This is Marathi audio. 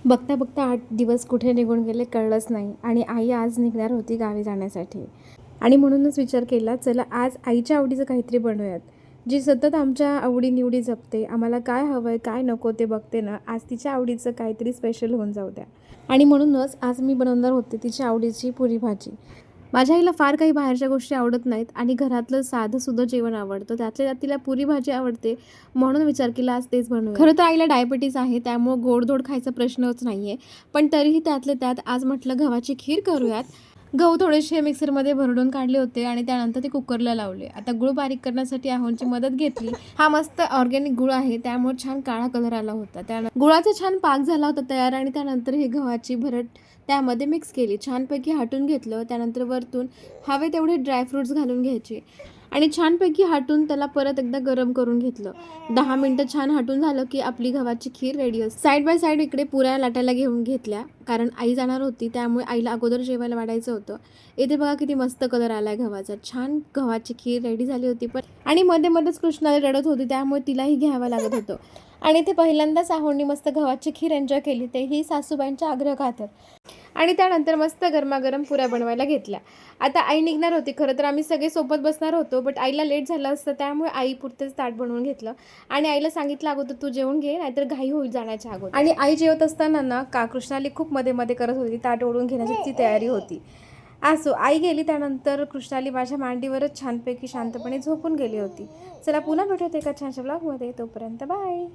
बघता बघता 8 दिवस कुठे निघून गेले कळलंच नाही आणि आई आज निघणार होती गावी जाण्यासाठी. आणि म्हणूनच विचार केला, चला आज आईच्या आवडीचं काहीतरी बनवूयात. जी सतत आमच्या आवडी-निवडी जपते, आम्हाला काय हवं आहे, काय नको ते बघते ना, आज तिच्या आवडीचं काहीतरी स्पेशल होऊन जाऊ द्या. आणि म्हणूनच आज मी बनवणार होते तिच्या आवडीची पुरी भाजी. माझ्या आईला फार काही बाहेरच्या गोष्टी आवडत नाहीत आणि घरातलं साधंसुधं जेवण आवडतं. त्यातल्या त्यात तिला पुरी भाजी आवडते, म्हणून विचार केला आज तेच बनवूया. खरं तर आईला डायबिटीज आहे, त्यामुळं गोडधोड खायचा प्रश्नच नाही आहे. पण तरीही त्यातल्या त्यात आज म्हटलं गव्हाची खीर करूयात. गहू थोडेसे मिक्सरमध्ये भरडून काढले होते आणि त्यानंतर ते कुकरला लावले. आता गूळ बारीक करण्यासाठी आहोंची मदत घेतली. हा मस्त ऑर्गॅनिक गूळ आहे, त्यामुळे छान काळा कलर आला होता. गुळाचा छान पाक झाला होता तयार आणि त्यानंतर ही गव्हाची भरड त्यामध्ये मिक्स केली. छानपैकी हटून घेतलं. त्यानंतर वरतून हवे तेवढे ड्रायफ्रूट्स घालून घ्यायचे आणि छानपैकी हटून त्याला परत एकदा गरम करून घेतलं. 10 मिनटं छान हटून झालं की आपली गव्हाची खीर रेडी असते. साईड बाय साईड इकडे पुऱ्या लाटायला घेऊन घेतल्या, कारण आई जाणार होती त्यामुळे आईला अगोदर जेवायला वाढायचं होतं. इथे बघा किती मस्त कलर आलाय गव्हाचा. छान गव्हाची खीर रेडी झाली होती. पण आणि मध्ये मध्येच कृष्णाला रडत होती, त्यामुळे तिलाही घ्यावं लागत होतं. आणि ते पहिल्यांदाच आहोंनी मस्त गव्हाची खीर एन्जॉय केली, तेही सासूबाईंच्या आग्रह खातर. आणि त्यानंतर मस्त गरमागरम पुऱ्या बनवायला घेतल्या. आता आई निघणार होती. खरं तर आम्ही सगळे सोबत बसणार होतो, बट आईला लेट झालं असतं, त्यामुळे आई पुरतेच ताट बनवून घेतलं आणि आईला सांगितलं अगोदर तू जेवून घे, नाहीतर घाई होईल जाण्याच्या अगोदर. आणि आई जेवत असताना ना कृष्णाली खूप मध्ये मध्ये करत होती, ताट ओढून घेण्याची ती तयारी होती. असो, आई गेली त्यानंतर कृष्णाली माझ्या मांडीवरच छानपैकी शांतपणे झोपून गेली होती. चला पुन्हा भेटूयात एका छानशा ब्लॉगमध्ये. तोपर्यंत बाय.